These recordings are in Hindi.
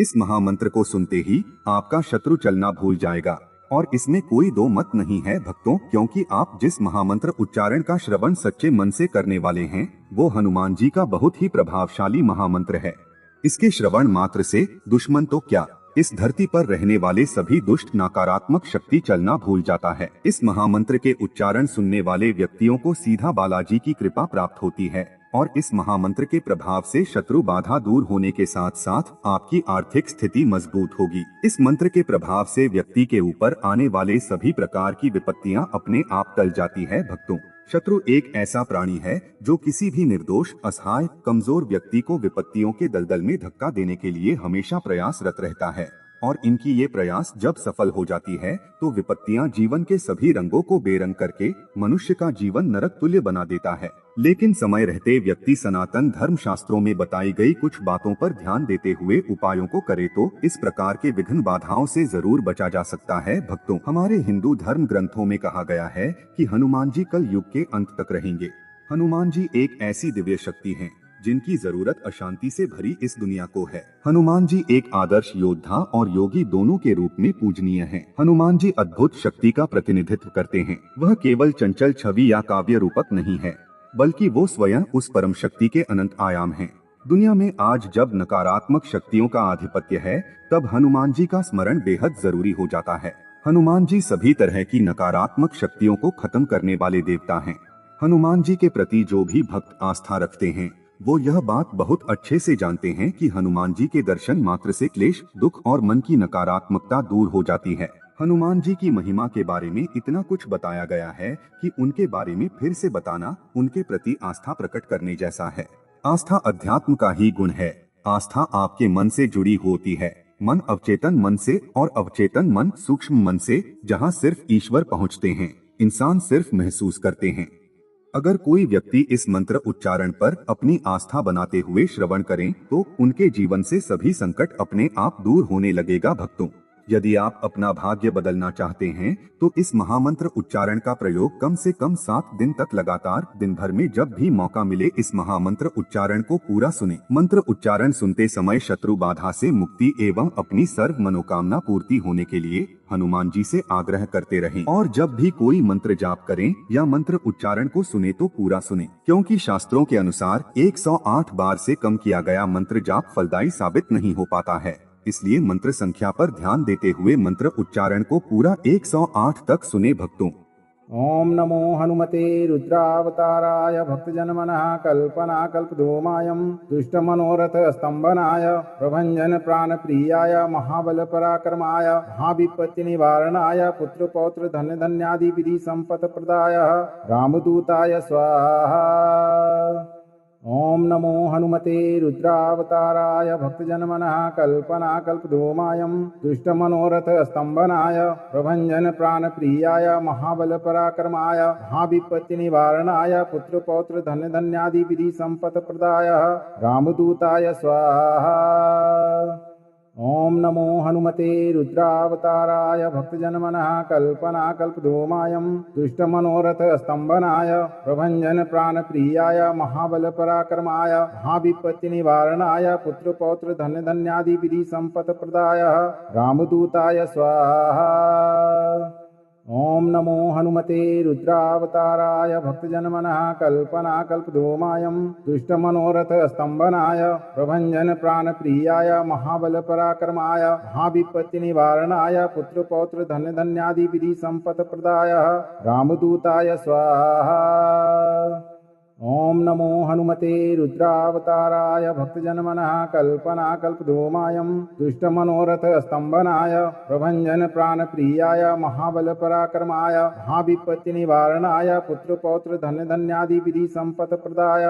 इस महामंत्र को सुनते ही आपका शत्रु चलना भूल जाएगा और इसमें कोई दो मत नहीं है भक्तों, क्योंकि आप जिस महामंत्र उच्चारण का श्रवण सच्चे मन से करने वाले हैं वो हनुमान जी का बहुत ही प्रभावशाली महामंत्र है। इसके श्रवण मात्र से दुश्मन तो क्या, इस धरती पर रहने वाले सभी दुष्ट नकारात्मक शक्ति चलना भूल जाता है। इस महामंत्र के उच्चारण सुनने वाले व्यक्तियों को सीधा बालाजी की कृपा प्राप्त होती है और इस महामंत्र के प्रभाव से शत्रु बाधा दूर होने के साथ साथ आपकी आर्थिक स्थिति मजबूत होगी। इस मंत्र के प्रभाव से व्यक्ति के ऊपर आने वाले सभी प्रकार की विपत्तियां अपने आप टल जाती है भक्तों। शत्रु एक ऐसा प्राणी है जो किसी भी निर्दोष, असहाय, कमजोर व्यक्ति को विपत्तियों के दलदल में धक्का देने के लिए हमेशा प्रयासरत रहता है और इनकी ये प्रयास जब सफल हो जाती है तो विपत्तियां जीवन के सभी रंगों को बेरंग करके मनुष्य का जीवन नरक तुल्य बना देता है। लेकिन समय रहते व्यक्ति सनातन धर्म शास्त्रों में बताई गई कुछ बातों पर ध्यान देते हुए उपायों को करे तो इस प्रकार के विघ्न बाधाओं से जरूर बचा जा सकता है भक्तों। हमारे हिंदू धर्म ग्रंथों में कहा गया है कि हनुमान जी कल युग के अंत तक रहेंगे। हनुमान जी एक ऐसी दिव्य शक्ति हैं जिनकी जरूरत अशांति से भरी इस दुनिया को है। हनुमान जी एक आदर्श योद्धा और योगी दोनों के रूप में पूजनीय हैं। हनुमान जी अद्भुत शक्ति का प्रतिनिधित्व करते हैं। वह केवल चंचल छवि या काव्य रूपक नहीं है, बल्कि वो स्वयं उस परम शक्ति के अनंत आयाम हैं। दुनिया में आज जब नकारात्मक शक्तियों का आधिपत्य है तब हनुमान जी का स्मरण बेहद जरूरी हो जाता है। हनुमान जी सभी तरह की नकारात्मक शक्तियों को खत्म करने वाले देवता हैं। हनुमान जी के प्रति जो भी भक्त आस्था रखते हैं वो यह बात बहुत अच्छे से जानते हैं कि हनुमान जी के दर्शन मात्र से क्लेश, दुख और मन की नकारात्मकता दूर हो जाती है। हनुमान जी की महिमा के बारे में इतना कुछ बताया गया है कि उनके बारे में फिर से बताना उनके प्रति आस्था प्रकट करने जैसा है। आस्था अध्यात्म का ही गुण है। आस्था आपके मन से जुड़ी होती है। मन अवचेतन मन से और अवचेतन मन सूक्ष्म मन से, जहाँ सिर्फ ईश्वर पहुँचते हैं, इंसान सिर्फ महसूस करते हैं। अगर कोई व्यक्ति इस मंत्र उच्चारण पर अपनी आस्था बनाते हुए श्रवण करें तो उनके जीवन से सभी संकट अपने आप दूर होने लगेगा भक्तों। यदि आप अपना भाग्य बदलना चाहते हैं तो इस महामंत्र उच्चारण का प्रयोग कम से कम 7 दिन तक लगातार दिन भर में जब भी मौका मिले इस महामंत्र उच्चारण को पूरा सुने। मंत्र उच्चारण सुनते समय शत्रु बाधा से मुक्ति एवं अपनी सर्व मनोकामना पूर्ति होने के लिए हनुमान जी से आग्रह करते रहें और जब भी कोई मंत्र जाप करें या मंत्र उच्चारण को सुने तो पूरा सुने, क्योंकि शास्त्रों के अनुसार 108 बार से कम किया गया मंत्र जाप फलदायी साबित नहीं हो पाता है। इसलिए मंत्र संख्या पर ध्यान देते हुए मंत्र उच्चारण को पूरा 108 तक सुने भक्तों। ओम नमो हनुमते रुद्रावताराय भक्तजनमनः कल्पना कल्पद्रोमायं दुष्टमनोरथ स्तंभनाय प्रभंजन प्राण प्रियाय महाबल पराक्रमाय महाविपत्ति निवारणाय पुत्र पौत्र धन धन्यादि विधि संपत् प्रदाय रामदूताय स्वाहा। ओम नमो हनुमते रुद्रावताराय भक्तजनमनः कल्पना कल्पद्रोमायं दुष्टमनोरथ स्तंभनाय प्रभंजन प्राण प्रियाय महाबल पराक्रमाय महाविपत्ति निवारणाय पुत्र पौत्र धन धन्यादि विधि संपत् प्रदाय रामदूताय स्वाहा। ओम नमो हनुमते रुद्रावताराय भक्तजनमनः कल्पना कल्पद्रोमायं दुष्टमनोरथ स्तंभनाय प्रभंजन प्राण प्रियाय महाबल पराक्रमाय महाविपत्ति निवारणाय पुत्र पौत्र धन धन्यादि विधि संपत् प्रदाय रामदूताय स्वाहा। ओम नमो हनुमते रुद्रावताराय भक्तजनमनः कल्पना कल्पद्रोमायं दुष्टमनोरथ स्तंभनाय प्रभंजन प्राण प्रियाय महाबल पराक्रमाय महाविपत्ति निवारणाय पुत्र पौत्र धन धन्यादि विधि संपत् प्रदाय रामदूताय स्वाहा। ओम नमो हनुमते रुद्रावताराय भक्तजनमनः कल्पना कल्पद्रोमायं दुष्टमनोरथ स्तंभनाय प्रभंजन प्राण प्रियाय महाबल पराक्रमाय महाविपत्ति निवारणाय पुत्र पौत्र धन धन्यादि विधि संपत् प्रदाय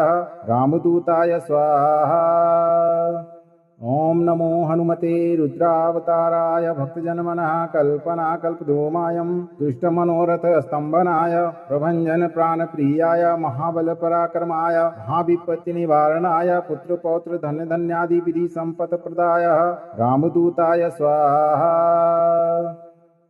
रामदूताय स्वाहा। ओम नमो हनुमते रुद्रावताराय भक्तजनमनः कल्पना कल्पद्रोमायं दुष्टमनोरथ स्तंभनाय प्रभंजन प्राण प्रियाय महाबल पराक्रमाय महाविपत्ति निवारणाय पुत्र पौत्र धन धन्यादि विधि संपत् प्रदाय रामदूताय स्वाहा।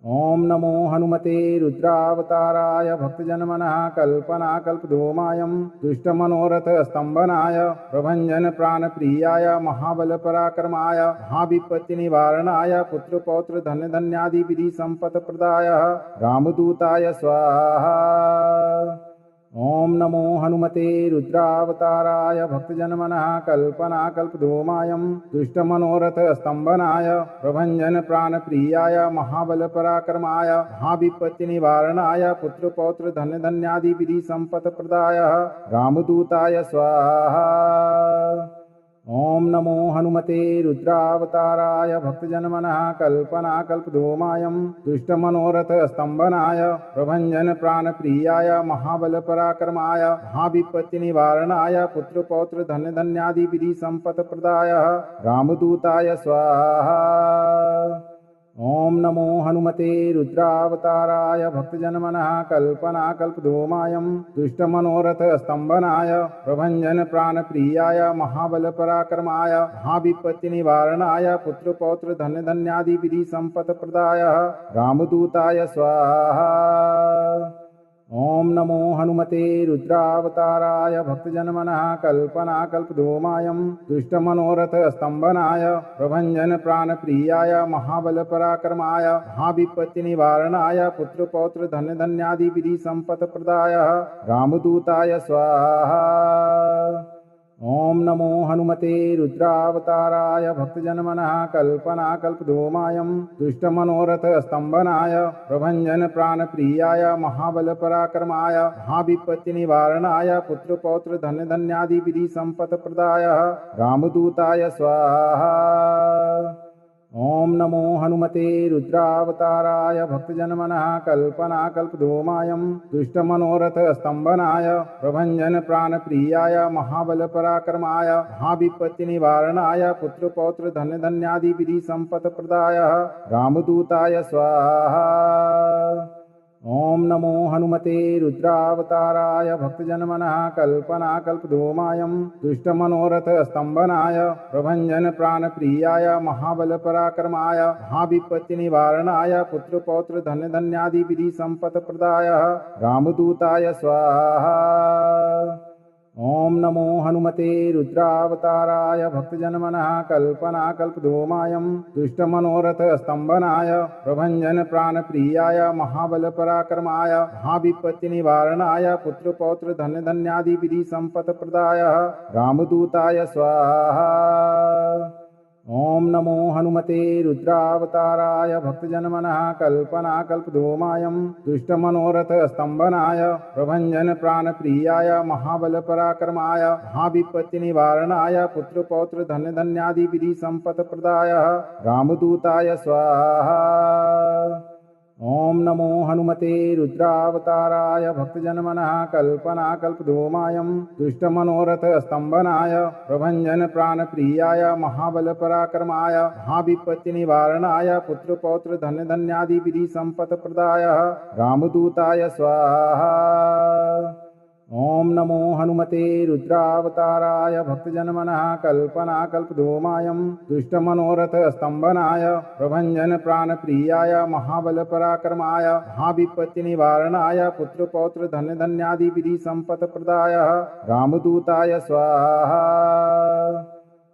ओम नमो हनुमते रुद्रावताराय भक्तजनमनः कल्पनाकल्पद्रुमायं दुष्टमनोरथ स्तंभनाय प्रभंजन प्राणप्रियाय महाबलपराक्रमाय महाविपत्तिनिवारणाय पुत्रपौत्र धनधान्यादि विधि संपत्प्रदाय रामदूताय स्वाहा। ओम नमो हनुमते रुद्रावताराय भक्तजनमनः कल्पनाकल्पद्रुमायं दुष्टमनोरथ स्तंभनाय प्रभंजन प्राणप्रियाय महाबलपराक्रमाय महाविपत्तिनिवारणाय पुत्रपौत्र धनधान्यादि विधि संपत्प्रदाय रामदूताय स्वाहा। ओम नमो हनुमते रुद्रावताराय भक्तजनमनः कल्पनाकल्पद्रुमायं दुष्टमनोरथ स्तंभनाय प्रभंजन प्राणप्रियाय महाबलपराक्रमाय महाविपत्तिनिवारणाय पुत्रपौत्र धनधान्यादि विधि संपत्प्रदाय रामदूताय स्वाहा। ओम नमो हनुमते रुद्रावताराय भक्तजनमनः कल्पनाकल्पद्रुमायं दुष्टमनोरथ स्तंभनाय प्रभंजन प्राणप्रियाय महाबलपराक्रमाय महाविपत्तिनिवारणाय पुत्रपौत्र धनधान्यादि विधि संपत्प्रदाय रामदूताय स्वाहा। ओम नमो हनुमते रुद्रावताराय भक्तजनमनः कल्पनाकल्पद्रुमायं दुष्टमनोरथ स्तंभनाय प्रभंजन प्राणप्रियाय महाबलपराक्रमाय महाविपत्तिनिवारणाय पुत्रपौत्र धनधान्यादि विधि संपत्प्रदाय रामदूताय स्वाहा। ओम नमो हनुमते रुद्रावताराय भक्तजनमनः कल्पनाकल्पद्रुमायं दुष्टमनोरथ स्तंभनाय प्रभंजन प्राणप्रियाय महाबलपराक्रमाय महाविपत्तिनिवारणाय पुत्रपौत्र धनधान्यादि विधि संपत्प्रदाय रामदूताय स्वाहा। ओम नमो हनुमते रुद्रावताराय भक्तजनमनः कल्पनाकल्पद्रुमायं दुष्टमनोरथ स्तंभनाय प्रभंजन प्राणप्रियाय महाबलपराक्रमाय महाविपत्तिनिवारणाय पुत्रपौत्र धनधान्यादि विधि संपत्प्रदाय रामदूताय स्वाहा। ओम नमो हनुमते रुद्रावताराय भक्तजनमनः कल्पनाकल्पद्रुमायं दुष्टमनोरथ स्तंभनाय प्रभंजन प्राणप्रियाय महाबलपराक्रमाय महाविपत्तिनिवारणाय पुत्रपौत्र धनधान्यादि विधि संपत्प्रदाय रामदूताय स्वाहा। ओम नमो हनुमते रुद्रावताराय भक्तजनमनः कल्पनाकल्पद्रुमायं दुष्टमनोरथ स्तंभनाय प्रभंजन प्राणप्रियाय महाबलपराक्रमाय महाविपत्तिनिवारणाय पुत्रपौत्र धनधान्यादि विधि संपत्प्रदाय रामदूताय स्वाहा। ओम नमो हनुमते रुद्रावताराय भक्तजनमनः कल्पनाकल्पद्रुमायं दुष्टमनोरथ स्तंभनाय प्रभंजन प्राणप्रियाय महाबलपराक्रमाय महाविपत्तिनिवारणाय पुत्रपौत्र धनधान्यादि विधि संपत्प्रदाय रामदूताय स्वाहा। ओम नमो हनुमते रुद्रावताराय भक्तजनमनः कल्पनाकल्पद्रुमायं दुष्टमनोरथ स्तंभनाय प्रभंजन प्राणप्रियाय महाबलपराक्रमाय महाविपत्तिनिवारणाय पुत्रपौत्र धनधान्यादि विधि संपत्प्रदाय रामदूताय स्वाहा। ओम नमो हनुमते रुद्रावताराय भक्तजनमनः कल्पनाकल्पद्रुमायं दुष्टमनोरथ स्तंभनाय प्रभंजन प्राणप्रियाय महाबलपराक्रमाय महाविपत्तिनिवारणाय पुत्रपौत्र धनधान्यादि विधि संपत्प्रदाय रामदूताय स्वाहा।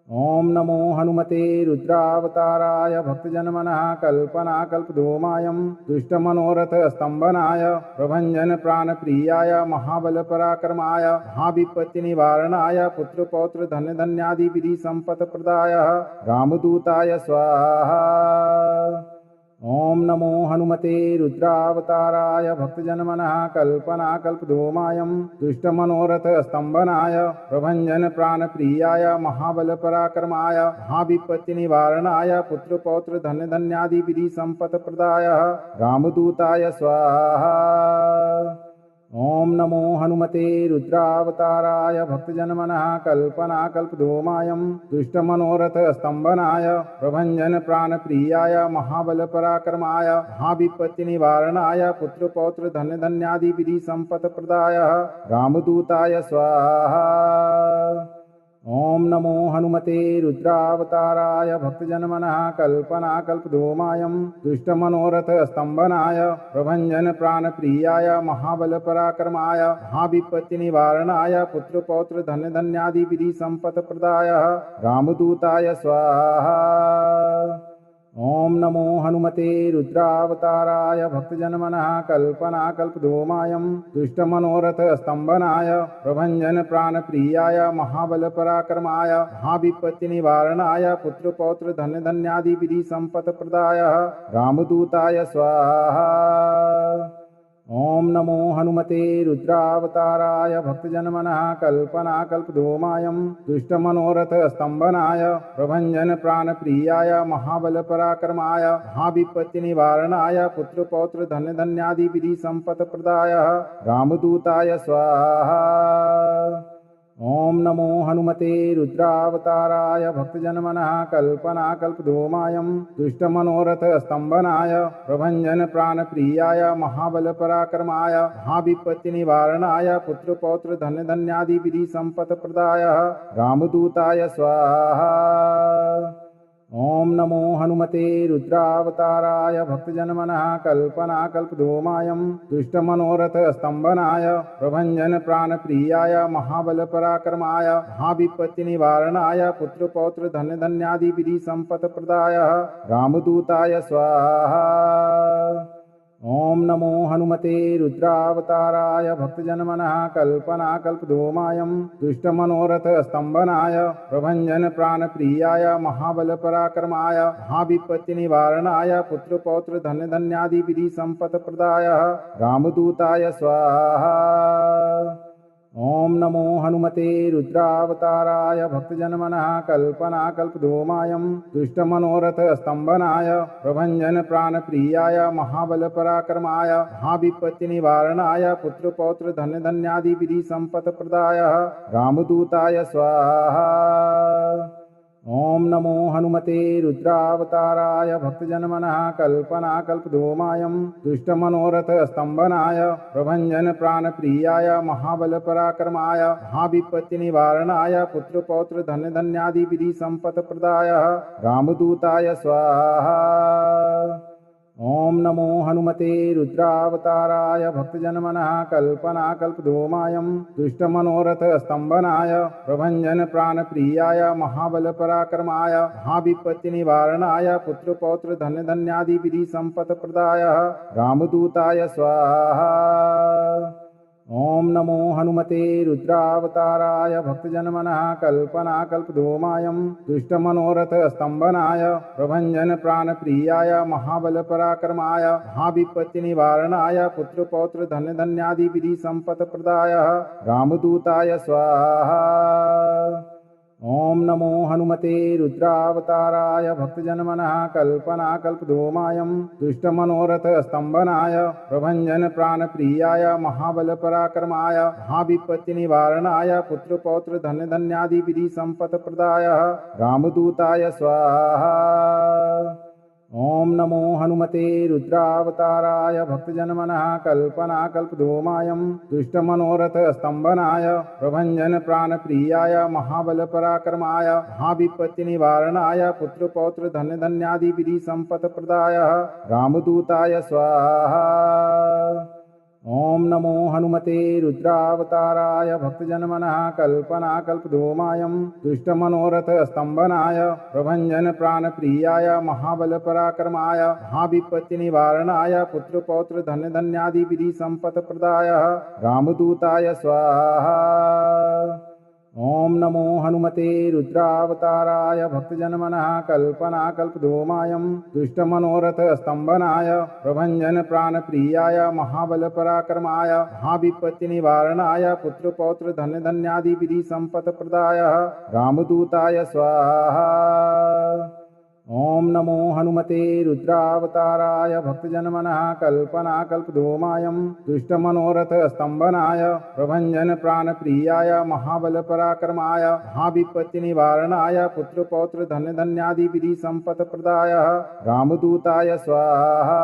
ओम नमो हनुमते रुद्रावताराय भक्तजनमनः कल्पनाकल्पद्रुमायं दुष्टमनोरथ स्तंभनाय प्रभंजन प्राणप्रियाय महाबलपराक्रमाय महाविपत्तिनिवारणाय पुत्रपौत्र धनधान्यादि विधि संपत्प्रदाय रामदूताय स्वाहा। ओम नमो हनुमते रुद्रावताराय भक्तजनमनः कल्पनाकल्पद्रुमायं दुष्टमनोरथ स्तंभनाय प्रभंजन प्राणप्रियाय महाबलपराक्रमाय महाविपत्तिनिवारणाय पुत्रपौत्र धनधान्यादि विधि संपत्प्रदाय रामदूताय स्वाहा। ओम नमो हनुमते रुद्रावताराय भक्तजनमनः कल्पनाकल्पद्रुमायं दुष्टमनोरथ स्तंभनाय प्रभंजन प्राणप्रियाय महाबलपराक्रमाय महाविपत्तिनिवारणाय पुत्रपौत्र धनधान्यादि विधि संपत्प्रदाय रामदूताय स्वाहा। ओम नमो हनुमते रुद्रावताराय भक्तजनमनः कल्पनाकल्पद्रुमायं दुष्टमनोरथ स्तंभनाय प्रभंजन प्राणप्रियाय महाबलपराक्रमाय महाविपत्तिनिवारणाय पुत्रपौत्र धन्यधन्यादि विधि संपत्प्रदाय रामदूताय स्वाहा। ओम नमो हनुमते रुद्रावताराय भक्तजनमनः कल्पनाकल्पद्रुमायं दुष्टमनोरथ स्तंभनाय प्रभंजन प्राणप्रियाय महाबलपराक्रमाय महाविपत्तिनिवारणाय पुत्रपौत्र धन्यधन्यादि विधि संपत्प्रदाय रामदूताय स्वाहा। ओम नमो हनुमते रुद्रावताराय भक्तजनमनः कल्पनाकल्पद्रुमायं दुष्टमनोरथ स्तंभनाय प्रभंजन प्राणप्रियाय महाबलपराक्रमाय महाविपत्तिनिवारणाय पुत्रपौत्र धन्यधन्यादि विधि संपत्प्रदाय रामदूताय स्वाहा। ओम नमो हनुमते रुद्रावताराय भक्तजनमनः कल्पनाकल्पद्रुमायं दुष्टमनोरथ स्तंभनाय प्रभंजन प्राणप्रियाय महाबलपराक्रमाय महाविपत्तिनिवारणाय पुत्रपौत्र धन्यधन्यादि विधि संपत्प्रदाय रामदूताय स्वाहा। ओम नमो हनुमते रुद्रावताराय भक्तजनमनः कल्पनाकल्पद्रुमायं दुष्टमनोरथ स्तंभनाय प्रभंजन प्राणप्रियाय महाबलपराक्रमाय महाविपत्तिनिवारणाय पुत्रपौत्र धन्यधन्यादि विधि संपत्प्रदाय रामदूताय स्वाहा। ओम नमो हनुमते रुद्रावताराय भक्तजनमनः कल्पनाकल्पद्रुमायं दुष्टमनोरथ स्तंभनाय प्रभंजन प्राणप्रियाय महाबलपराक्रमाय महाविपत्तिनिवारणाय पुत्रपौत्र धन्यधन्यादि विधि संपत्प्रदाय रामदूताय स्वाहा। ओम नमो हनुमते रुद्रावताराय भक्तजनमनः कल्पनाकल्पद्रुमायं दुष्टमनोरथ स्तंभनाय प्रभंजन प्राणप्रियाय महाबलपराक्रमाय महाविपत्तिनिवारणाय पुत्रपौत्र धन्यधन्यादि विधि संपत्प्रदाय रामदूताय स्वाहा। ओम नमो हनुमते रुद्रावताराय भक्तजनमनः कल्पनाकल्पद्रुमायं दुष्टमनोरथ स्तंभनाय प्रभंजन प्राणप्रियाय महाबलपराक्रमाय महाविपत्तिनिवारणाय पुत्रपौत्र धन्यधन्यादि विधि संपत्प्रदाय रामदूताय स्वाहा। ओम नमो हनुमते रुद्रावताराय भक्तजनमनः कल्पनाकल्पद्रुमायं दुष्टमनोरथ स्तंभनाय प्रभंजन प्राणप्रियाय महाबलपराक्रमाय महाविपत्तिनिवारणाय पुत्रपौत्र धन्यधन्यादि विधि संपत्प्रदाय रामदूताय स्वाहा। ओम नमो हनुमते रुद्रावताराय भक्तजनमनः कल्पनाकल्पद्रुमायं दुष्टमनोरथ स्तंभनाय प्रभंजन प्राणप्रियाय महाबलपराक्रमाय महाविपत्तिनिवारणाय पुत्रपौत्र धन्यधन्यादि विधि संपत्प्रदाय रामदूताय स्वाहा। ओम नमो हनुमते रुद्रावताराय भक्तजनमनः कल्पनाकल्पद्रुमायं दुष्टमनोरथ स्तंभनाय प्रभंजन प्राणप्रियाय महाबलपराक्रमाय महाविपत्तिनिवारणाय पुत्रपौत्र धन्यधन्यादि विधि संपत्प्रदाय रामदूताय स्वाहा। ओम नमो हनुमते रुद्रावताराय भक्तजनमनः कल्पनाकल्पद्रुमायं दुष्टमनोरथ स्तंभनाय प्रभंजन प्राणप्रियाय महाबलपराक्रमाय महाविपत्तिनिवारणाय पुत्रपौत्र धन्यधन्यादि विधि संपत्प्रदाय रामदूताय स्वाहा। ओम नमो हनुमते रुद्रावताराय भक्तजनमनः कल्पनाकल्पद्रुमायं दुष्टमनोरथ स्तंभनाय प्रभंजन प्राणप्रियाय महाबलपराक्रमाय महाविपत्तिनिवारणाय पुत्रपौत्र धन्यधन्यादि विधि संपत्प्रदाय रामदूताय स्वाहा। ओम नमो हनुमते रुद्रावताराय भक्तजनमनः कल्पनाकल्पद्रुमायं दुष्टमनोरथ स्तंभनाय प्रभंजन प्राणप्रियाय महाबलपराक्रमाय महाविपत्तिनिवारणाय पुत्रपौत्र धन्यधन्यादि विधि संपत्प्रदाय रामदूताय स्वाहा। ओम नमो हनुमते रुद्रावताराय भक्तजनमनः कल्पनाकल्पद्रुमायं दुष्टमनोरथ स्तंभनाय प्रभंजन प्राणप्रियाय महाबलपराक्रमाय महाविपत्तिनिवारणाय पुत्रपौत्र धन्यधन्यादि विधि संपत्प्रदाय रामदूताय स्वाहा।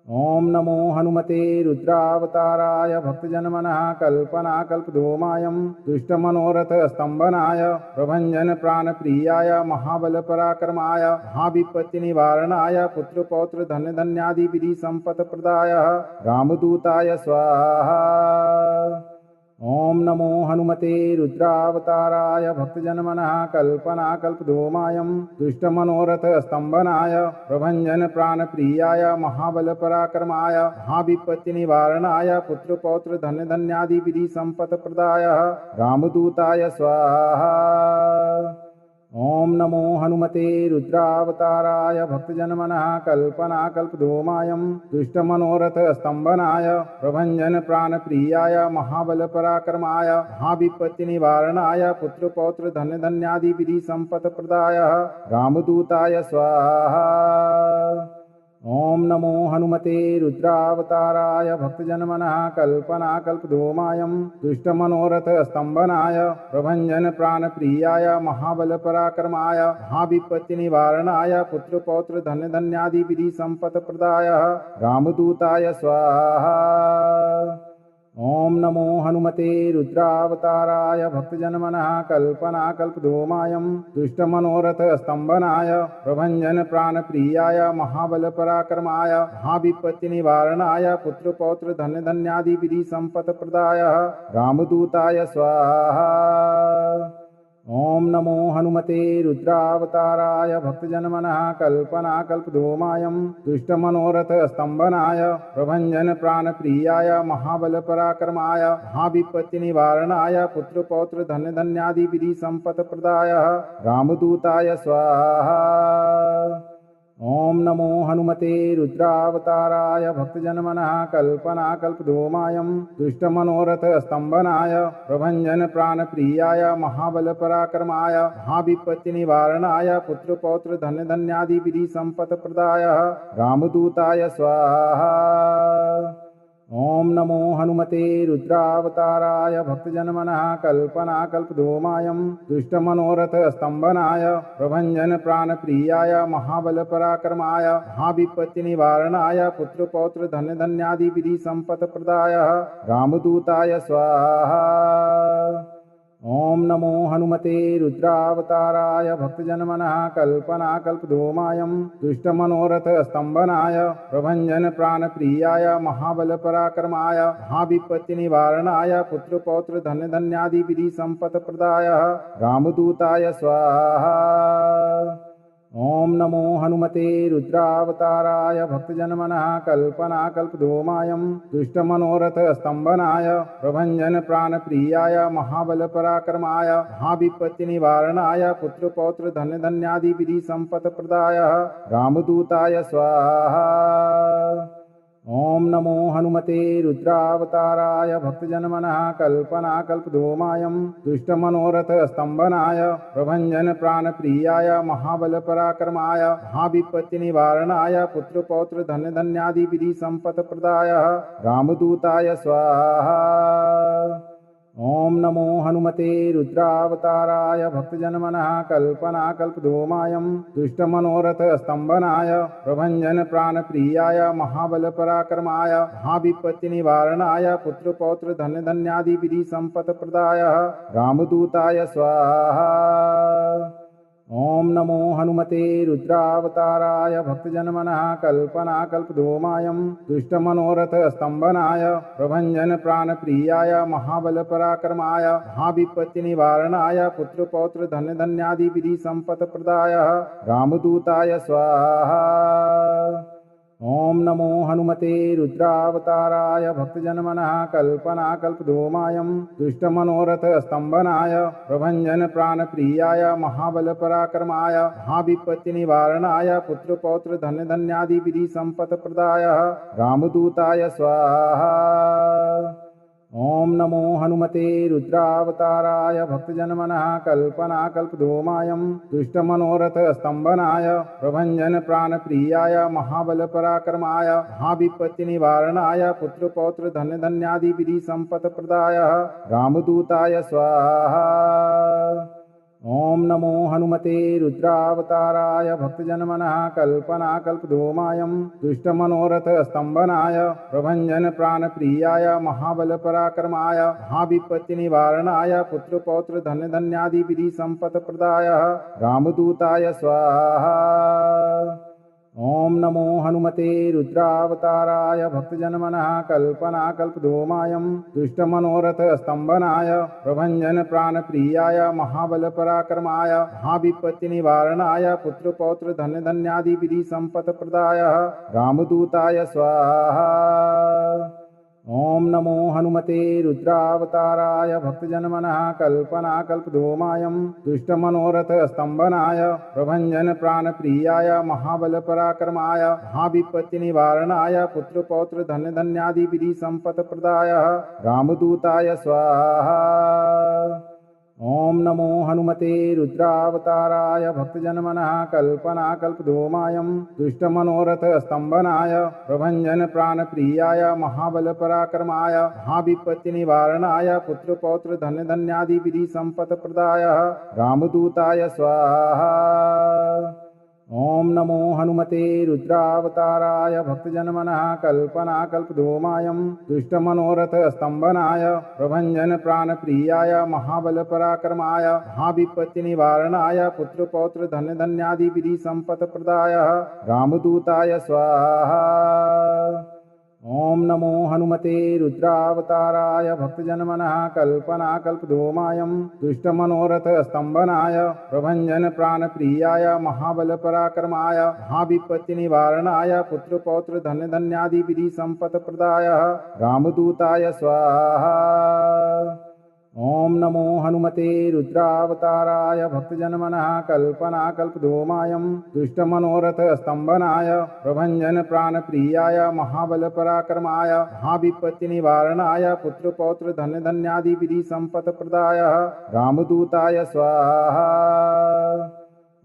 ओम नमो हनुमते रुद्रावताराय भक्तजनमनः कल्पनाकल्पद्रुमायं दुष्टमनोरथ स्तंभनाय प्रभंजन प्राणप्रियाय महाबलपराक्रमाय महाविपत्तिनिवारणाय पुत्रपौत्र धनधान्यादि विधि संपत्प्रदाय रामदूताय स्वाहा। ओम नमो हनुमते रुद्रावताराय भक्तजनमनः कल्पनाकल्पद्रुमायं दुष्टमनोरथ स्तंभनाय प्रभंजन प्राणप्रियाय महाबलपराक्रमाय महाविपत्तिनिवारणाय पुत्रपौत्र धनधान्यादि विधि संपत्प्रदाय रामदूताय स्वाहा। ओम नमो हनुमते रुद्रावताराय भक्तजनमनः कल्पनाकल्पद्रुमायं दुष्टमनोरथ स्तंभनाय प्रभंजन प्राणप्रियाय महाबलपराक्रमाय महाविपत्तिनिवारणाय पुत्रपौत्र धनधान्यादि विधि संपत्प्रदाय रामदूताय स्वाहा। ओम नमो हनुमते रुद्रावताराय भक्तजनमनः कल्पनाकल्पद्रुमायं दुष्टमनोरथ स्तंभनाय प्रभंजन प्राणप्रियाय महाबलपराक्रमाय महाविपत्तिनिवारणाय पुत्रपौत्र धनधान्यादि विधि संपत्प्रदाय रामदूताय स्वाहा। ओम नमो हनुमते रुद्रावताराय भक्तजनमनः कल्पनाकल्पद्रुमायं दुष्टमनोरथ स्तंभनाय प्रभंजन प्राणप्रियाय महाबलपराक्रमाय महाविपत्तिनिवारणाय पुत्रपौत्र धनधान्यादि विधि संपत्प्रदाय रामदूताय स्वाहा। ओम नमो हनुमते रुद्रावताराय भक्तजनमनः कल्पनाकल्पद्रुमायं दुष्टमनोरथ स्तंभनाय प्रभंजन प्राणप्रियाय महाबलपराक्रमाय महाविपत्तिनिवारणाय पुत्रपौत्र धनधान्यादि विधि संपत्प्रदाय रामदूताय स्वाहा। ओम नमो हनुमते रुद्रावताराय भक्तजनमनः कल्पनाकल्पद्रुमायं दुष्टमनोरथ स्तंभनाय प्रभंजन प्राणप्रियाय महाबलपराक्रमाय महाविपत्तिनिवारणाय पुत्रपौत्र धनधान्यादि विधि संपत्प्रदाय रामदूताय स्वाहा। ओम नमो हनुमते रुद्रावताराय भक्तजनमनः कल्पनाकल्पद्रुमायं दुष्टमनोरथ स्तंभनाय प्रभंजन प्राणप्रियाय महाबलपराक्रमाय महाविपत्तिनिवारणाय पुत्रपौत्र धनधान्यादि विधि संपत्प्रदाय रामदूताय स्वाहा। ओम नमो हनुमते रुद्रावताराय भक्तजनमनः कल्पनाकल्पद्रुमायं दुष्टमनोरथ स्तंभनाय प्रभंजन प्राणप्रियाय महाबलपराक्रमाय महाविपत्तिनिवारणाय पुत्रपौत्र धनधान्यादि विधि संपत्प्रदाय रामदूताय स्वाहा। ओम नमो हनुमते रुद्रावताराय भक्तजनमनः कल्पनाकल्पद्रुमायं दुष्टमनोरथ स्तंभनाय प्रभंजन प्राणप्रियाय महाबलपराक्रमाय महाविपत्तिनिवारणाय पुत्रपौत्र धनधान्यादि विधि संपत्प्रदाय रामदूताय स्वाहा। ओम नमो हनुमते रुद्रावताराय भक्तजनमनः कल्पनाकल्पद्रुमायं दुष्टमनोरथ स्तंभनाय प्रभंजन प्राणप्रियाय महाबलपराक्रमाय महाविपत्तिनिवारणाय पुत्रपौत्र धनधान्यादि विधि संपत्प्रदाय रामदूताय स्वाहा। ओम नमो हनुमते रुद्रावताराय भक्तजनमनः कल्पनाकल्पद्रुमायं दुष्टमनोरथ स्तंभनाय प्रभंजन प्राणप्रियाय महाबलपराक्रमाय महाविपत्तिनिवारणाय पुत्रपौत्र धनधान्यादि विधि संपत्प्रदाय रामदूताय स्वाहा। ओम नमो हनुमते रुद्रावताराय भक्तजनमनः कल्पनाकल्पद्रुमायं दुष्टमनोरथ स्तंभनाय प्रभंजन प्राणप्रियाय महाबलपराक्रमाय महाविपत्तिनिवारणाय पुत्रपौत्र धनधान्यादि विधि संपत्प्रदाय रामदूताय स्वाहा। ओम नमो हनुमते रुद्रावताराय भक्तजनमनः कल्पनाकल्पद्रुमायं दुष्टमनोरथ स्तंभनाय प्रभंजन प्राणप्रियाय महाबलपराक्रमाय महाविपत्तिनिवारणाय पुत्रपौत्र धनधान्यादि विधि संपत्प्रदाय रामदूताय स्वाहा। ओम नमो हनुमते रुद्रावताराय भक्तजनमनः कल्पनाकल्पद्रुमायं दुष्टमनोरथ स्तंभनाय प्रभंजन प्राणप्रियाय महाबलपराक्रमाय महाविपत्तिनिवारणाय पुत्रपौत्र धनधान्यादि विधि संपत्प्रदाय रामदूताय स्वाहा। ओम नमो हनुमते रुद्रावताराय भक्तजनमनः कल्पनाकल्पद्रुमायं दुष्टमनोरथ स्तंभनाय प्रभंजन प्राणप्रियाय महाबलपराक्रमाय महाविपत्तिनिवारणाय पुत्रपौत्र धन्य धन्यादि विधि संपत् प्रदाय रामदूताय स्वाहा। ओम नमो हनुमते रुद्रावताराय भक्तजनमनः कल्पनाकल्पद्रुमायं दुष्टमनोरथ स्तंभनाय प्रभंजन प्राणप्रियाय महाबलपराक्रमाय महाविपत्तिनिवारणाय पुत्रपौत्र धन्य धन्यादि विधि संपत् प्रदाय रामदूताय स्वाहा। ओम नमो हनुमते रुद्रावताराय भक्तजनमनः कल्पनाकल्पद्रुमायं दुष्टमनोरथ स्तंभनाय प्रभंजन प्राणप्रियाय महाबलपराक्रमाय महाविपत्तिनिवारणाय पुत्रपौत्र धन्य धन्यादि विधि संपत् प्रदाय रामदूताय स्वाहा। ओम नमो हनुमते रुद्रावताराय भक्तजनमनः कल्पनाकल्पद्रुमायं दुष्टमनोरथ स्तंभनाय प्रभंजन प्राणप्रियाय महाबलपराक्रमाय महाविपत्तिनिवारणाय पुत्रपौत्र धन्य धन्यादि विधि संपत् प्रदाय रामदूताय स्वाहा। ओम नमो हनुमते रुद्रावताराय भक्तजनमनः कल्पनाकल्पद्रुमायं दुष्टमनोरथ स्तंभनाय प्रभंजन प्राणप्रियाय महाबलपराक्रमाय महाविपत्तिनिवारणाय पुत्रपौत्र धन्य धन्यादि विधि संपत् प्रदाय रामदूताय स्वाहा। ओम नमो हनुमते रुद्रावताराय भक्तजनमनः कल्पनाकल्पद्रुमायं दुष्टमनोरथ स्तंभनाय प्रभंजन प्राणप्रियाय महाबलपराक्रमाय महाविपत्तिनिवारणाय पुत्रपौत्र धन्य धन्यादि विधि संपत् प्रदाय रामदूताय स्वाहा। ओम नमो हनुमते रुद्रावताराय भक्तजनमनः कल्पनाकल्पद्रुमायं दुष्टमनोरथ स्तंभनाय प्रभंजन प्राणप्रियाय महाबलपराक्रमाय महाविपत्तिनिवारणाय पुत्रपौत्र धन्य धन्यादि विधि संपत् प्रदाय रामदूताय स्वाहा।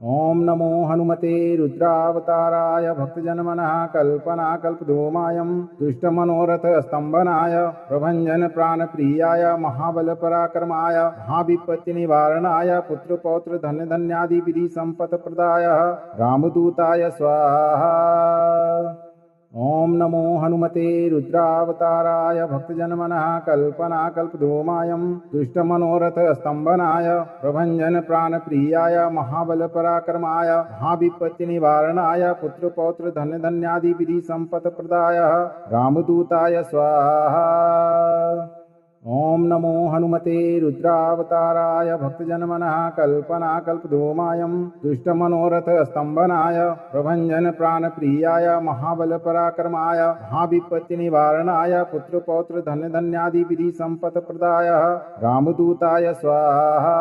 ओम नमो हनुमते रुद्रावताराय भक्तजनमनः कल्पनाकल्पद्रुमायं दुष्टमनोरथ स्तंभनाय प्रभंजन प्राणप्रियाय महाबलपराक्रमाय महाविपत्तिनिवारणाय पुत्रपौत्र धन्य धन्यादि विधि संपत् प्रदाय रामदूताय स्वाहा। ओम नमो हनुमते रुद्रावताराय भक्तजनमनः कल्पनाकल्पद्रुमायं दुष्टमनोरथ स्तंभनाय प्रभंजन प्राणप्रियाय महाबलपराक्रमाय महाविपत्तिनिवारणाय पुत्रपौत्र धन्य धन्यादि विधि संपत् प्रदाय रामदूताय स्वाहा। ओम नमो हनुमते रुद्रावताराय भक्तजनमनः कल्पनाकल्पद्रुमायं दुष्टमनोरथ स्तंभनाय प्रभंजन प्राणप्रियाय महाबलपराक्रमाय महाविपत्तिनिवारणाय पुत्रपौत्र धन्य धन्यादि विधि संपत् प्रदाय रामदूताय स्वाहा।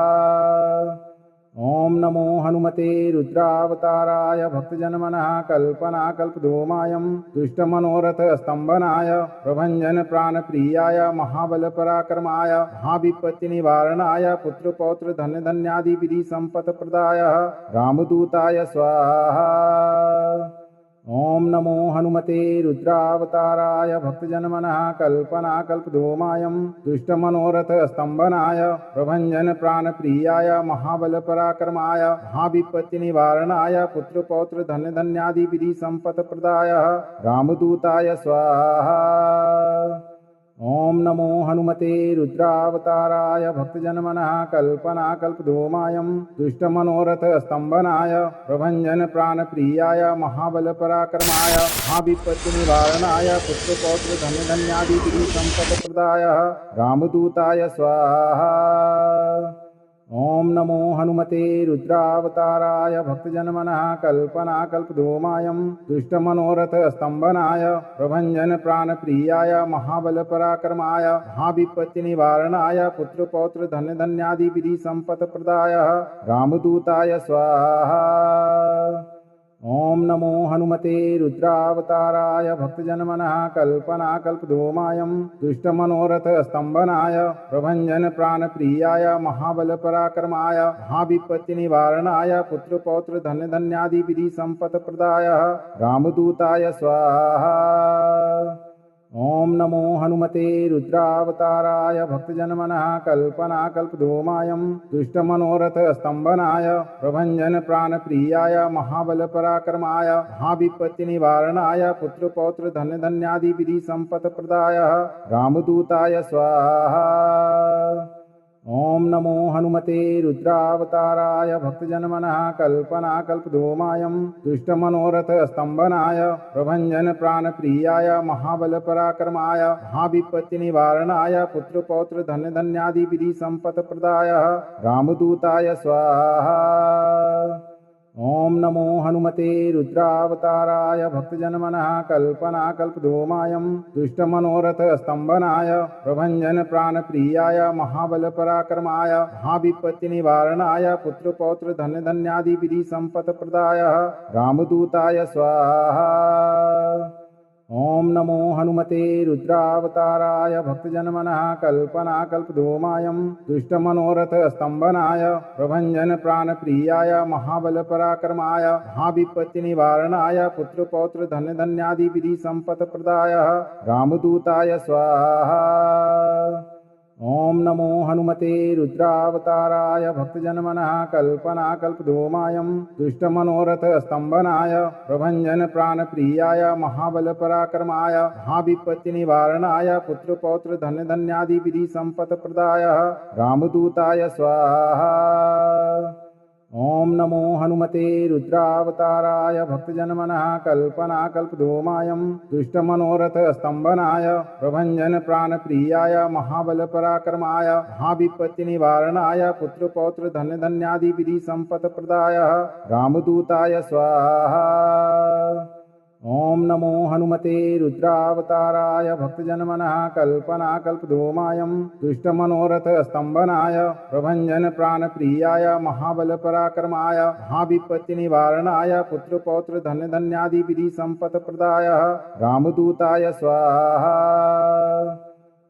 ओम नमो हनुमते रुद्रावताराय भक्तजनमनः कल्पनाकल्पद्रुमायं दुष्टमनोरथ स्तंभनाय प्रभंजन प्राणप्रियाय महाबलपराक्रमाय महाविपत्तिनिवारणाय पुत्रपौत्र धन्य धन्यादि विधि संपत् प्रदाय रामदूताय स्वाहा। ओम नमो हनुमते रुद्रावताराय भक्तजनमनः कल्पनाकल्पद्रुमायं दुष्टमनोरथ स्तंभनाय प्रभंजन प्राणप्रियाय महाबलपराक्रमाय महाविपत्तिनिवारणाय पुत्रपौत्र धन्य धन्यादि विधि संपत् प्रदाय रामदूताय स्वाहा। ओम नमो हनुमते रुद्रावताराय भक्तजनमनः कल्पनाकल्पद्रुमायं दुष्टमनोरथ स्तंभनाय प्रभंजन प्राणप्रियाय महाबलपराक्रमाय महाविपत्तिनिवारणाय पुत्रपौत्र धन्य धन्यादि विधि संपत् प्रदाय रामदूताय स्वाहा। ओम नमो हनुमते रुद्रावताराय भक्तजनमनः कल्पनाकल्पद्रुमायं दुष्टमनोरथ स्तंभनाय प्रभंजन प्राणप्रियाय महाबलपराक्रमाय महाविपत्तिनिवारणाय पुत्रपौत्र धन्य धन्यादि विधि संपत् प्रदाय रामदूताय स्वाहा। ओम नमो हनुमते रुद्रावताराय भक्तजनमनः कल्पनाकल्पद्रुमायं दुष्टमनोरथ स्तंभनाय प्रभंजन प्राणप्रियाय महाबलपराक्रमाय महाविपत्तिनिवारणाय पुत्रपौत्र धन्य धन्यादि विधि संपत् प्रदाय रामदूताय स्वाहा। ओम नमो हनुमते रुद्रावताराय भक्तजनमनः कल्पनाकल्पद्रुमायं दुष्टमनोरथ स्तंभनाय प्रभंजन प्राणप्रियाय महाबलपराक्रमाय महाविपत्तिनिवारणाय पुत्रपौत्र धनधान्यादि विधि संपत्प्रदाय रामदूताय स्वाहा। ओम नमो हनुमते रुद्रावताराय भक्तजनमनः कल्पनाकल्पद्रुमायं दुष्टमनोरथ स्तंभनाय प्रभंजन प्राणप्रियाय महाबलपराक्रमाय महाविपत्तिनिवारणाय पुत्रपौत्र धनधान्यादि विधि संपत्प्रदाय रामदूताय स्वाहा। ओम नमो हनुमते रुद्रावताराय भक्तजनमनः कल्पनाकल्पद्रुमायं दुष्टमनोरथ स्तंभनाय प्रभंजन प्राणप्रियाय महाबलपराक्रमाय महाविपत्तिनिवारणाय पुत्रपौत्र धनधान्यादि विधि संपत्प्रदाय रामदूताय स्वाहा। ओम नमो हनुमते रुद्रावताराय भक्तजनमनः कल्पनाकल्पद्रुमायं दुष्टमनोरथ स्तंभनाय प्रभंजन प्राणप्रियाय महाबलपराक्रमाय महाविपत्तिनिवारणाय पुत्रपौत्र धनधान्यादि विधि संपत्प्रदाय रामदूताय स्वाहा। ओम नमो हनुमते रुद्रावताराय भक्तजनमनः कल्पनाकल्पद्रुमायं दुष्टमनोरथ स्तंभनाय प्रभंजन प्राणप्रियाय महाबलपराक्रमाय महाविपत्तिनिवारणाय पुत्रपौत्र धनधान्यादि विधि संपत्प्रदाय रामदूताय स्वाहा। ओम नमो हनुमते रुद्रावताराय भक्तजनमनः कल्पनाकल्पद्रुमायं दुष्टमनोरथ स्तंभनाय प्रभंजन प्राणप्रियाय महाबलपराक्रमाय महाविपत्तिनिवारणाय पुत्रपौत्र धनधान्यादि विधि संपत्प्रदाय रामदूताय स्वाहा। ओम नमो हनुमते रुद्रावताराय भक्तजनमनः कल्पनाकल्पद्रुमायं दुष्टमनोरथ स्तंभनाय प्रभंजन प्राणप्रियाय महाबलपराक्रमाय महाविपत्तिनिवारणाय पुत्रपौत्र धनधान्यादि विधि संपत्प्रदाय रामदूताय स्वाहा।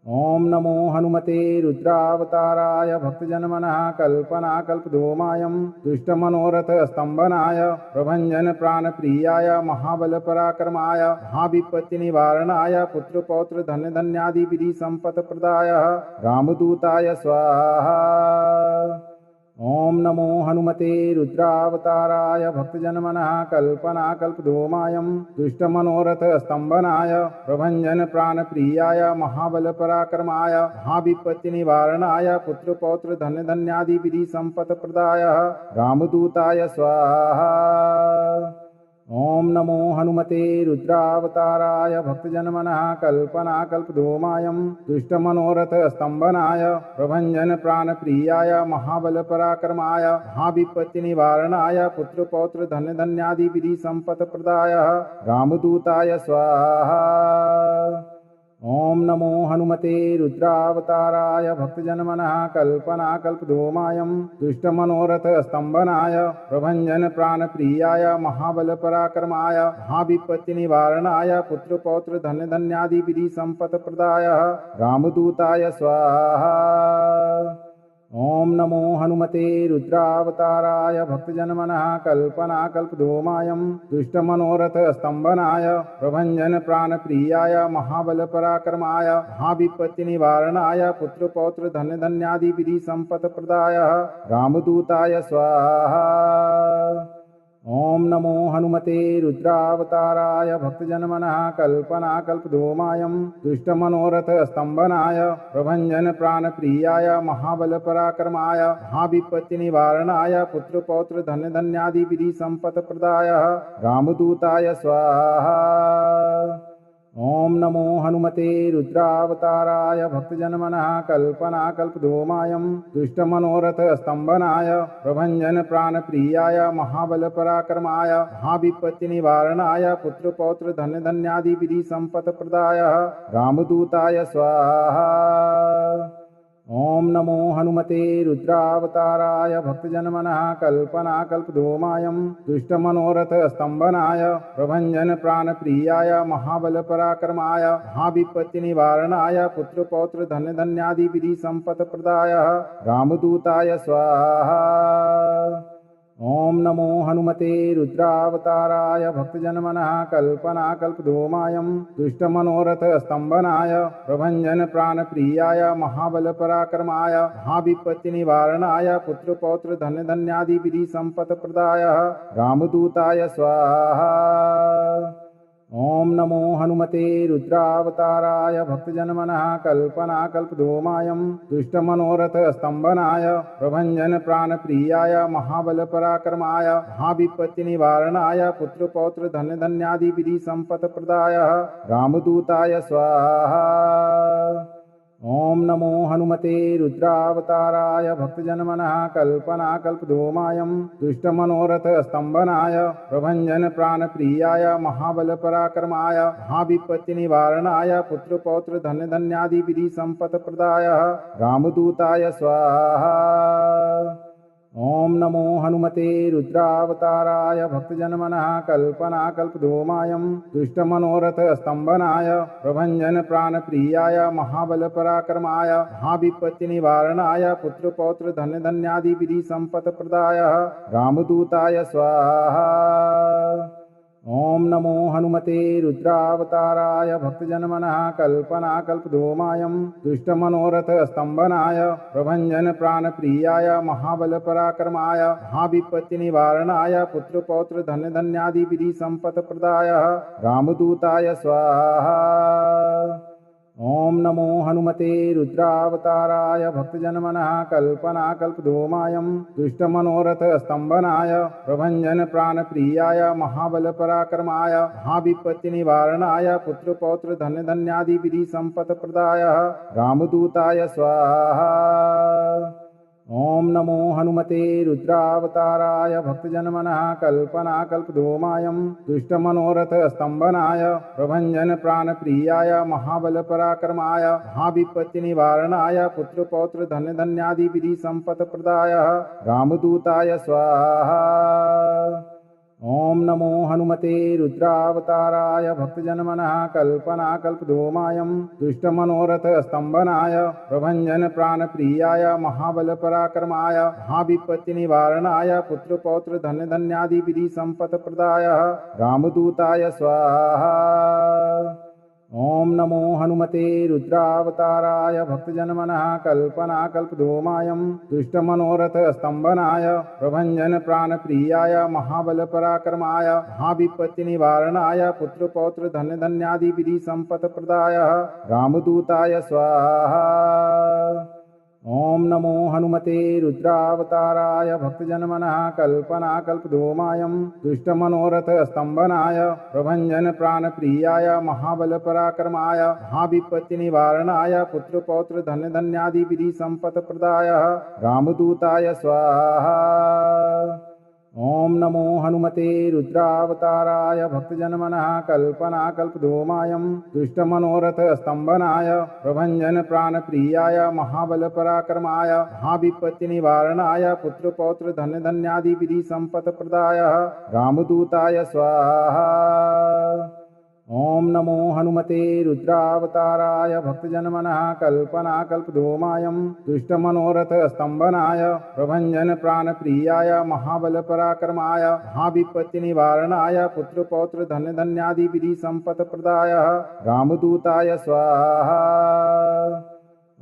ओम नमो हनुमते रुद्रावताराय भक्तजनमनः कल्पनाकल्पद्रुमायं दुष्टमनोरथ स्तंभनाय प्रभंजन प्राणप्रियाय महाबलपराक्रमाय महाविपत्तिनिवारणाय पुत्रपौत्र धनधान्यादि विधि संपत्प्रदाय रामदूताय स्वाहा। ओम नमो हनुमते रुद्रावताराय भक्तजनमनः कल्पनाकल्पद्रुमायं दुष्टमनोरथ स्तंभनाय प्रभंजन प्राणप्रियाय महाबलपराक्रमाय महाविपत्तिनिवारणाय पुत्रपौत्र धनधान्यादि विधि संपत्प्रदाय रामदूताय स्वाहा। ओम नमो हनुमते रुद्रावताराय भक्तजनमनः कल्पनाकल्पद्रुमायं दुष्टमनोरथ स्तंभनाय प्रभंजन प्राणप्रियाय महाबलपराक्रमाय महाविपत्तिनिवारणाय पुत्रपौत्र धनधान्यादि विधि संपत्प्रदाय रामदूताय स्वाहा। ओम नमो हनुमते रुद्रावताराय भक्तजनमनः कल्पनाकल्पद्रुमायं दुष्टमनोरथ स्तंभनाय प्रभंजन प्राणप्रियाय महाबलपराक्रमाय महाविपत्तिनिवारणाय पुत्रपौत्र धनधान्यादि विधि संपत्प्रदाय रामदूताय स्वाहा। ओम नमो हनुमते रुद्रावताराय भक्तजनमनः कल्पनाकल्पद्रुमायं दुष्टमनोरथ स्तंभनाय प्रभंजन प्राणप्रियाय महाबलपराक्रमाय महाविपत्तिनिवारणाय पुत्रपौत्र धनधान्यादि विधि संपत्प्रदाय रामदूताय स्वाहा। ओम नमो हनुमते रुद्रावताराय भक्तजनमनः कल्पनाकल्पद्रुमायं दुष्टमनोरथ स्तंभनाय प्रभंजन प्राणप्रियाय महाबलपराक्रमाय महाविपत्तिनिवारणाय पुत्रपौत्र धनधान्यादि विधि संपत्प्रदाय रामदूताय स्वाहा। ओम नमो हनुमते रुद्रावताराय भक्तजनमनः कल्पनाकल्पद्रुमायं दुष्टमनोरथ स्तंभनाय प्रभंजन प्राणप्रियाय महाबलपराक्रमाय महाविपत्तिनिवारणाय पुत्रपौत्र धनधान्यादि विधि संपत्प्रदाय रामदूताय स्वाहा। ओम नमो हनुमते रुद्रावताराय भक्तजनमनः कल्पनाकल्पद्रुमायं दुष्टमनोरथ स्तंभनाय प्रभंजन प्राणप्रियाय महाबलपराक्रमाय महाविपत्तिनिवारणाय पुत्रपौत्र धनधान्यादि विधि संपत्प्रदाय रामदूताय स्वाहा। ओम नमो हनुमते रुद्रावताराय भक्तजनमनः कल्पनाकल्पद्रुमायं दुष्टमनोरथ स्तंभनाय प्रभंजन प्राणप्रियाय महाबलपराक्रमाय महाविपत्तिनिवारणाय पुत्रपौत्र धनधान्यादि विधि संपत्प्रदाय रामदूताय स्वाहा। ओम नमो हनुमते रुद्रावताराय भक्तजनमनः कल्पनाकल्पद्रुमायं दुष्टमनोरथ स्तंभनाय प्रभंजन प्राणप्रियाय महाबलपराक्रमाय महाविपत्तिनिवारणाय पुत्रपौत्र धनधान्यादि विधि संपत्प्रदाय रामदूताय स्वाहा। ओम नमो हनुमते रुद्रावताराय भक्तजनमनः कल्पनाकल्पद्रुमायं दुष्टमनोरथ स्तंभनाय प्रभंजन प्राणप्रियाय महाबलपराक्रमाय महाविपत्तिनिवारणाय पुत्रपौत्र धनधान्यादि विधि संपत्प्रदाय रामदूताय स्वाहा। ओम नमो हनुमते रुद्रावताराय भक्तजनमनः कल्पनाकल्पद्रुमायं दुष्टमनोरथ स्तंभनाय प्रभंजन प्राणप्रियाय महाबलपराक्रमाय महाविपत्तिनिवारणाय पुत्रपौत्र धनधान्यादि विधि संपत्प्रदाय रामदूताय स्वाहा। ओम नमो हनुमते रुद्रावताराय भक्तजनमनः कल्पनाकल्पद्रुमायं दुष्टमनोरथ स्तंभनाय प्रभंजन प्राणप्रियाय महाबलपराक्रमाय महाविपत्तिनिवारणाय पुत्रपौत्र धनधान्यादि विधि संपत्प्रदाय रामदूताय स्वाहा। ओम नमो हनुमते रुद्रावताराय भक्तजनमनः कल्पनाकल्पद्रुमायं दुष्टमनोरथ स्तंभनाय प्रभंजन प्राणप्रियाय महाबलपराक्रमाय महाविपत्तिनिवारणाय पुत्रपौत्र धनधान्यादि विधि संपत्प्रदाय रामदूताय स्वाहा। ओम नमो हनुमते रुद्रावताराय भक्तजनमनः कल्पनाकल्पद्रुमायं दुष्टमनोरथ स्तंभनाय प्रभंजन प्राणप्रियाय महाबलपराक्रमाय महाविपत्तिनिवारणाय पुत्रपौत्र धनधान्यादि विधि संपत्प्रदाय रामदूताय स्वाहा। ओम नमो हनुमते रुद्रावताराय भक्तजनमनः कल्पनाकल्पद्रुमायं दुष्टमनोरथ स्तंभनाय प्रभंजन प्राणप्रियाय महाबलपराक्रमाय महाविपत्तिनिवारणाय पुत्रपौत्र धनधान्यादि विधि संपत्प्रदाय रामदूताय स्वाहा। ओम नमो हनुमते रुद्रावताराय भक्तजनमनः कल्पनाकल्पद्रुमायं दुष्टमनोरथ स्तंभनाय प्रभंजन प्राणप्रियाय महाबलपराक्रमाय महाविपत्तिनिवारणाय पुत्रपौत्र धनधान्यादि विधि संपत्प्रदाय रामदूताय स्वाहा। ओम नमो हनुमते रुद्रावताराय भक्तजनमनः कल्पनाकल्पद्रुमायं दुष्टमनोरथ स्तंभनाय प्रभंजन प्राणप्रियाय महाबलपराक्रमाय महाविपत्तिनिवारणाय पुत्रपौत्र धनधान्यादि विधि संपत्प्रदाय रामदूताय स्वाहा। ओम नमो हनुमते रुद्रावताराय भक्तजनमनः कल्पनाकल्पद्रुमायं दुष्टमनोरथ स्तंभनाय प्रभंजन प्राणप्रियाय महाबलपराक्रमाय महाविपत्तिनिवारणाय पुत्रपौत्र धनधान्यादि विधि संपत्प्रदाय रामदूताय स्वाहा। ओम नमो हनुमते रुद्रावताराय भक्तजनमनः कल्पनाकल्पद्रुमायं दुष्टमनोरथ स्तंभनाय प्रभंजन प्राणप्रियाय महाबलपराक्रमाय महाविपत्तिनिवारणाय पुत्रपौत्र धनधान्यादि विधि संपत्प्रदाय रामदूताय स्वाहा।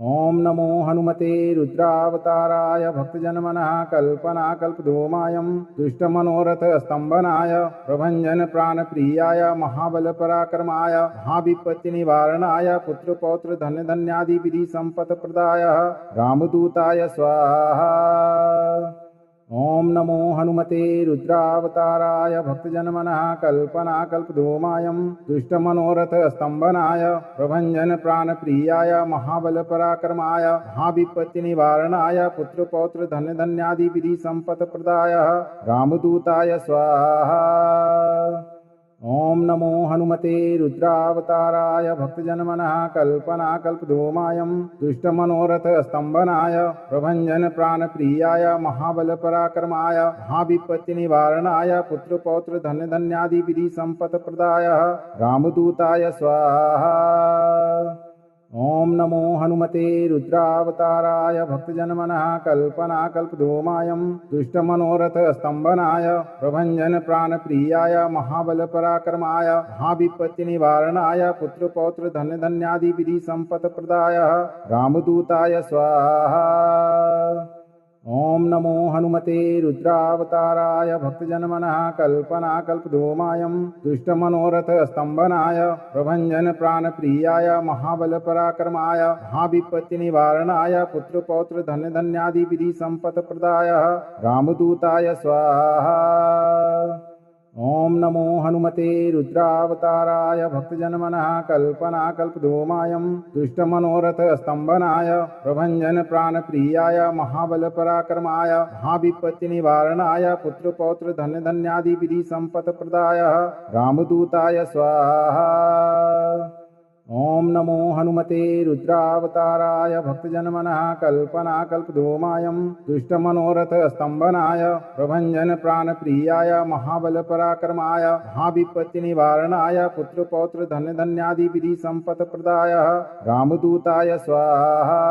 ओम नमो हनुमते रुद्रावताराय भक्तजनमनः कल्पनाकल्पद्रुमायं दुष्टमनोरथ स्तंभनाय प्रभंजन प्राणप्रियाय महाबलपराक्रमाय महाविपत्तिनिवारणाय पुत्रपौत्र धनधान्यादि विधि संपत्प्रदाय रामदूताय स्वाहा। ओम नमो हनुमते रुद्रावताराय भक्तजनमनः कल्पनाकल्पद्रुमायं दुष्टमनोरथ स्तंभनाय प्रभंजन प्राणप्रियाय महाबलपराक्रमाय महाविपत्तिनिवारणाय पुत्रपौत्र धनधान्यादि विधि संपत्प्रदाय रामदूताय स्वाहा। ओम नमो हनुमते रुद्रावताराय भक्तजनमनः कल्पनाकल्पद्रुमायं दुष्टमनोरथ स्तंभनाय प्रभंजन प्राणप्रियाय महाबलपराक्रमाय महाविपत्तिनिवारणाय पुत्रपौत्र धनधान्यादि विधि संपत्प्रदाय रामदूताय स्वाहा। ओम नमो हनुमते रुद्रावताराय भक्तजनमनः कल्पनाकल्पद्रुमायं दुष्टमनोरथ स्तंभनाय प्रभंजन प्राणप्रियाय महाबलपराक्रमाय महाविपत्ति निवारणाय पुत्रपौत्र धन्य धन्यादि विधि संपत् प्रदाय रामदूताय स्वाहा। ओम नमो हनुमते रुद्रावताराय भक्तजनमनः कल्पनाकल्पद्रुमायं दुष्टमनोरथ स्तंभनाय प्रभंजन प्राणप्रियाय महाबलपराक्रमाय महाविपत्ति निवारणाय पुत्रपौत्र धन्य धन्यादि विधि संपत् प्रदाय रामदूताय स्वाहा। ओम नमो हनुमते रुद्रावताराय भक्तजनमनः कल्पनाकल्पद्रुमायं दुष्टमनोरथ स्तंभनाय प्रभंजन प्राणप्रियाय महाबलपराक्रमाय महाविपत्ति निवारणाय पुत्रपौत्र धन्य धन्यादि विधि संपत् प्रदाय रामदूताय स्वाहा। ओम नमो हनुमते रुद्रावताराय भक्तजनमनः कल्पनाकल्पद्रुमायं दुष्टमनोरथ स्तंभनाय प्रभंजन प्राणप्रियाय महाबलपराक्रमाय महाविपत्ति निवारणाय पुत्रपौत्र धन्य धन्यादि विधि संपत् प्रदाय रामदूताय स्वाहा।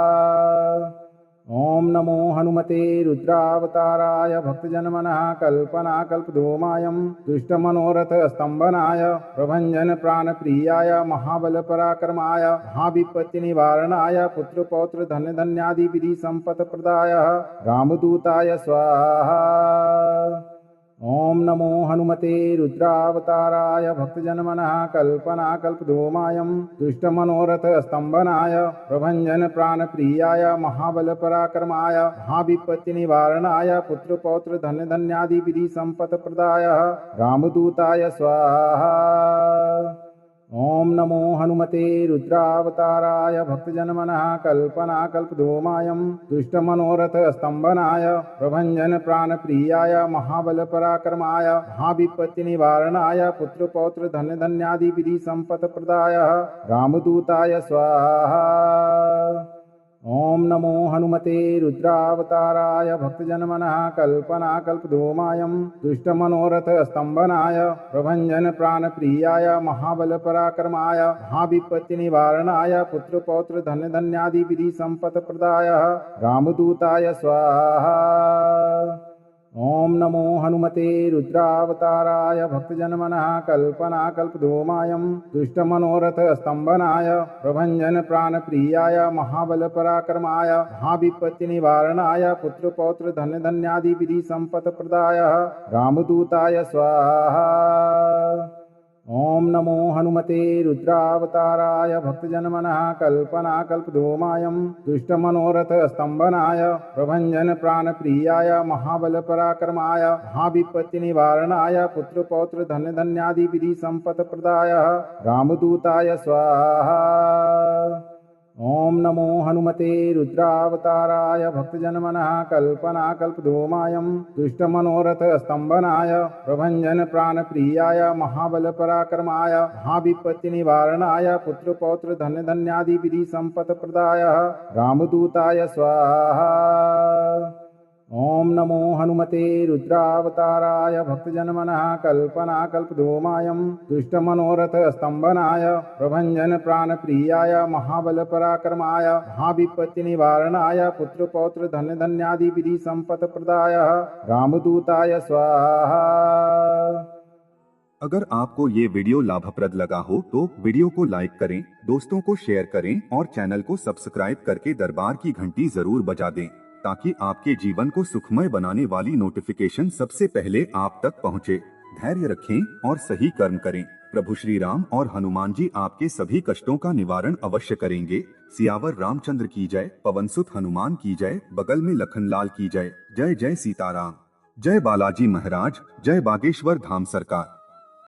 ओम नमो हनुमते रुद्रावताराय भक्तजनमनः कल्पनाकल्पद्रुमायं दुष्टमनोरथ स्तंभनाय प्रभंजन प्राणप्रियाय महाबलपराक्रमाय महाविपत्ति निवारणाय पुत्रपौत्र धन्य धन्यादि विधि संपत् प्रदाय रामदूताय स्वाहा। ओम नमो हनुमते रुद्रावताराय भक्तजनमनः कल्पनाकल्पद्रुमायं दुष्टमनोरथ स्तंभनाय प्रभंजन प्राणप्रियाय महाबलपराक्रमाय महाविपत्ति निवारणाय पुत्रपौत्र धन्य धन्यादि विधि संपत् प्रदाय रामदूताय स्वाहा। ओम नमो हनुमते रुद्रावताराय भक्तजनमनः कल्पनाकल्पद्रुमायं दुष्टमनोरथ स्तंभनाय प्रभंजन प्राणप्रियाय महाबलपराक्रमाय महाविपत्ति निवारणाय पुत्रपौत्र धन्य धन्यादि विधि संपत् प्रदाय रामदूताय स्वाहा। ओम नमो हनुमते रुद्रावताराय भक्तजनमनः कल्पनाकल्पद्रुमायं दुष्टमनोरथ स्तंभनाय प्रभंजन प्राणप्रियाय महाबलपराक्रमाय महाविपत्ति निवारणाय पुत्रपौत्र धन्य धन्यादि विधि संपत् प्रदाय रामदूताय स्वाहा। ओम नमो हनुमते रुद्रावताराय भक्तजनमनः कल्पनाकल्पद्रुमायं दुष्टमनोरथ स्तंभनाय प्रभंजन प्राणप्रियाय महाबलपराक्रमाय महाविपत्ति निवारणाय पुत्रपौत्र धन्य धन्यादि विधि संपत् प्रदाय रामदूताय स्वाहा। ओम नमो हनुमते रुद्रावताराय भक्तजनमनः कल्पनाकल्पद्रुमायं दुष्टमनोरथ स्तंभनाय प्रभंजन प्राणप्रियाय महाबलपराक्रमाय महाविपत्ति निवारणाय पुत्रपौत्र धन्य धन्यादि विधि संपत् प्रदाय रामदूताय स्वाहा। ओम नमो हनुमते रुद्रावताराय भक्तजनमनः कल्पनाकल्पद्रुमायं दुष्टमनोरथ स्तंभनाय प्रभंजन प्राणप्रियाय महाबलपराक्रमाय महाविपत्ति निवारणाय पुत्रपौत्र धन्य धन्यादि विधि संपत् प्रदाय रामदूताय स्वाहा। ओम नमो हनुमते रुद्रावताराय भक्तजनमनः कल्पनाकल्पद्रुमायं दुष्टमनोरथ स्तंभनाय प्रभंजन प्राणप्रियाय महाबलपराक्रमाय महाविपत्ति निवारणाय पुत्रपौत्र धन्य धन्यादि विधि संपत् प्रदाय रामदूताय स्वाहा। अगर आपको ये वीडियो लाभप्रद लगा हो तो वीडियो को लाइक करें, दोस्तों को शेयर करें और चैनल को सब्सक्राइब करके दरबार की घंटी जरूर बजा दें ताकि आपके जीवन को सुखमय बनाने वाली नोटिफिकेशन सबसे पहले आप तक पहुंचे। धैर्य रखें और सही कर्म करें। प्रभु श्री राम और हनुमान जी आपके सभी कष्टों का निवारण अवश्य करेंगे। सियावर रामचंद्र की जय, पवनसुत हनुमान की जय, बगल में लखनलाल की जय। जय जय सीताराम। जय बालाजी महाराज, जय बागेश्वर धाम सरकार।